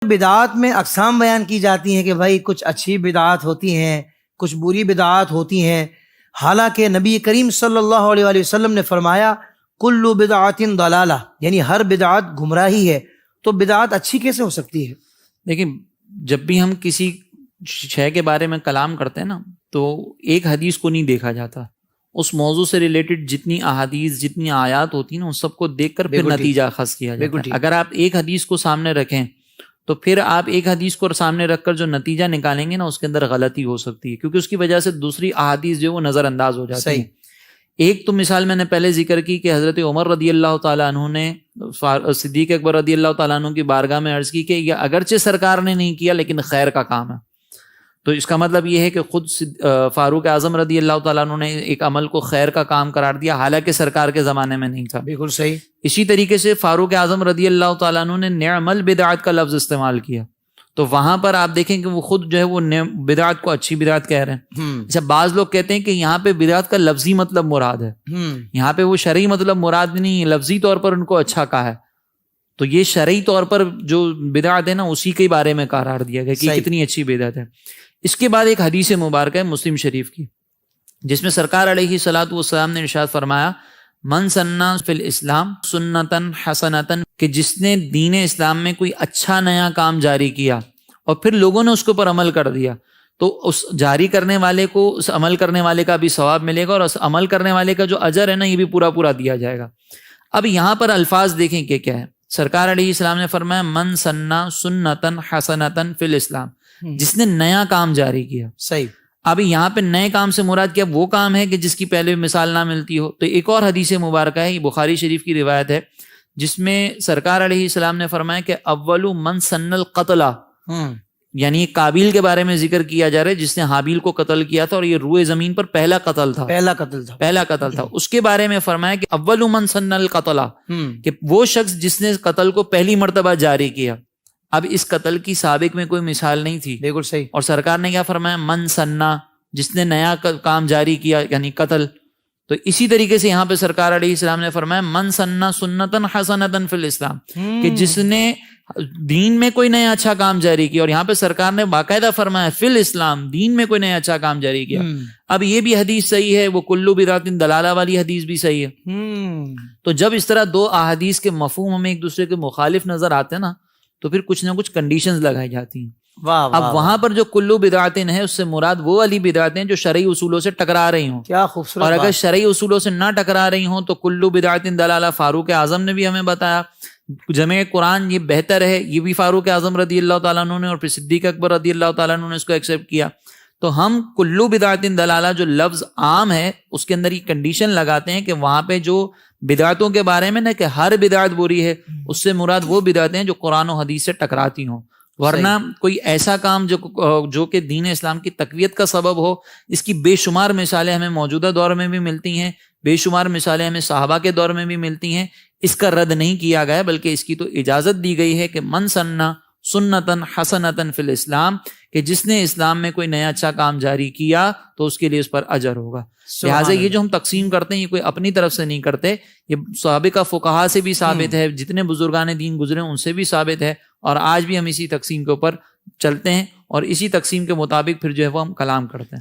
بدعات میں اقسام بیان کی جاتی ہیں کہ بھائی کچھ اچھی بدعات ہوتی ہیں، کچھ بری بدعات ہوتی ہیں، حالانکہ نبی کریم صلی اللہ علیہ وآلہ وسلم نے فرمایا کل بدعات ضلالہ، یعنی ہر بدعات گمراہی ہے، تو بدعات اچھی کیسے ہو سکتی ہے؟ دیکھیں، جب بھی ہم کسی شے کے بارے میں کلام کرتے ہیں نا، تو ایک حدیث کو نہیں دیکھا جاتا، اس موضوع سے ریلیٹڈ جتنی احادیث، جتنی آیات ہوتی ہیں نا، ان سب کو دیکھ کر پھر نتیجہ اخذ کیا جاتا ہے۔ اگر آپ ایک حدیث کو سامنے رکھیں تو پھر آپ ایک حدیث کو سامنے رکھ کر جو نتیجہ نکالیں گے نا، اس کے اندر غلطی ہو سکتی ہے، کیونکہ اس کی وجہ سے دوسری احادیث جو ہے وہ نظر انداز ہو جاتی ہیں۔ ایک تو مثال میں نے پہلے ذکر کی کہ حضرت عمر رضی اللہ تعالیٰ عنہ نے صدیق اکبر رضی اللہ تعالیٰ عنہ کی بارگاہ میں عرض کی کہ یہ اگرچہ سرکار نے نہیں کیا لیکن خیر کا کام ہے، تو اس کا مطلب یہ ہے کہ خود فاروق اعظم رضی اللہ تعالیٰ عنہ نے ایک عمل کو خیر کا کام قرار دیا، حالانکہ سرکار کے زمانے میں نہیں تھا۔ بالکل صحیح۔ اسی طریقے سے فاروق اعظم رضی اللہ تعالیٰ عنہ نے نعم البدعات کا لفظ استعمال کیا، تو وہاں پر آپ دیکھیں کہ وہ خود جو ہے وہ بدعات کو اچھی بدعات کہہ رہے ہیں۔ اچھا، بعض لوگ کہتے ہیں کہ یہاں پہ بدعات کا لفظی مطلب مراد ہے، یہاں پہ وہ شرعی مطلب مراد نہیں، لفظی طور پر ان کو اچھا کہا ہے، تو یہ شرعی طور پر جو بدعت ہے نا، اسی کے بارے میں قرار دیا گیا کہ کتنی اچھی بدعت ہے۔ اس کے بعد ایک حدیث مبارکہ ہے مسلم شریف کی، جس میں سرکار علیہ الصلوۃ والسلام نے ارشاد فرمایا من سنّا فی الاسلام سنتن حسنتن، کہ جس نے دین اسلام میں کوئی اچھا نیا کام جاری کیا اور پھر لوگوں نے اس کے اوپر عمل کر دیا، تو اس جاری کرنے والے کو، اس عمل کرنے والے کا بھی ثواب ملے گا، اور اس عمل کرنے والے کا جو اجر ہے نا، یہ بھی پورا پورا دیا جائے گا۔ اب یہاں پر الفاظ دیکھیں کہ کیا ہے۔ سرکار علیہ السلام نے فرمایا من سنّا سنتن حسنتن فی الاسلام، جس نے نیا کام جاری کیا۔ صحیح۔ اب یہاں پہ نئے کام سے مراد کیا؟ وہ کام ہے کہ جس کی پہلے مثال نہ ملتی ہو۔ تو ایک اور حدیث مبارکہ ہے، یہ بخاری شریف کی روایت ہے، جس میں سرکار علیہ السلام نے فرمایا کہ اول من سن القتل، یعنی قابیل کے بارے میں ذکر کیا جا رہا ہے جس نے حابیل کو قتل کیا تھا، اور یہ روئے زمین پر پہلا قتل تھا۔ اس کے بارے میں فرمایا کہ اول من سن القتل، کہ وہ شخص جس نے قتل کو پہلی مرتبہ جاری کیا۔ اب اس قتل کی سابق میں کوئی مثال نہیں تھی، بالکل صحیح، اور سرکار نے کیا فرمایا؟ من سنّا، جس نے نیا کام جاری کیا، یعنی قتل۔ تو اسی طریقے سے یہاں پہ سرکار علیہ السلام نے فرمایا من سنّا سنتن حسنتن فی الاسلام، کہ جس نے دین میں کوئی نیا اچھا کام جاری کیا، اور یہاں پہ سرکار نے باقاعدہ فرمایا فی الاسلام، دین میں کوئی نیا اچھا کام جاری کیا۔ اب یہ بھی حدیث صحیح ہے، وہ کلو بدعت ضلالہ والی حدیث بھی صحیح ہے۔ تو جب اس طرح دو احادیث کے مفہوم ہمیں ایک دوسرے کے مخالف نظر آتے ہیں نا، تو پھر کچھ نہ کچھ کنڈیشنز لگائی جاتی ہیں۔ اب وہاں پر جو کلو بدعتیں ہیں، اس سے مراد وہ والی بدعتیں جو شرعی اصولوں سے ٹکرا رہی ہوں۔ کیا خوبصورت! اور اگر شرعی اصولوں سے نہ ٹکرا رہی ہوں تو کلو بدعت ضلالہ، فاروق اعظم نے بھی ہمیں بتایا۔ جمع قرآن یہ بہتر ہے، یہ بھی فاروق اعظم رضی اللہ تعالیٰ عنہ نے، اور پھر صدیق اکبر رضی اللہ تعالیٰ عنہ نے اس کو ایکسیپٹ کیا۔ تو ہم کلو بدعت ضلالہ جو لفظ عام ہے، اس کے اندر یہ کنڈیشن لگاتے ہیں کہ وہاں پہ جو بدعتوں کے بارے میں نہ کہ ہر بدعت بری ہے، اس سے مراد وہ بدعتیں ہیں جو قرآن و حدیث سے ٹکراتی ہوں، ورنہ کوئی ایسا کام جو کہ دین اسلام کی تقویت کا سبب ہو۔ اس کی بے شمار مثالیں ہمیں موجودہ دور میں بھی ملتی ہیں، بے شمار مثالیں ہمیں صحابہ کے دور میں بھی ملتی ہیں۔ اس کا رد نہیں کیا گیا، بلکہ اس کی تو اجازت دی گئی ہے کہ من سنّا سنتن حسنتن فی الاسلام، کہ جس نے اسلام میں کوئی نیا اچھا کام جاری کیا تو اس کے لیے اس پر اجر ہوگا۔ لہٰذا یہ جو ہم تقسیم کرتے ہیں، یہ کوئی اپنی طرف سے نہیں کرتے، یہ سابقہ فقہا سے بھی ثابت ہے، جتنے بزرگان دین گزرے ان سے بھی ثابت ہے، اور آج بھی ہم اسی تقسیم کے اوپر چلتے ہیں، اور اسی تقسیم کے مطابق پھر جو ہے وہ ہم کلام کرتے ہیں۔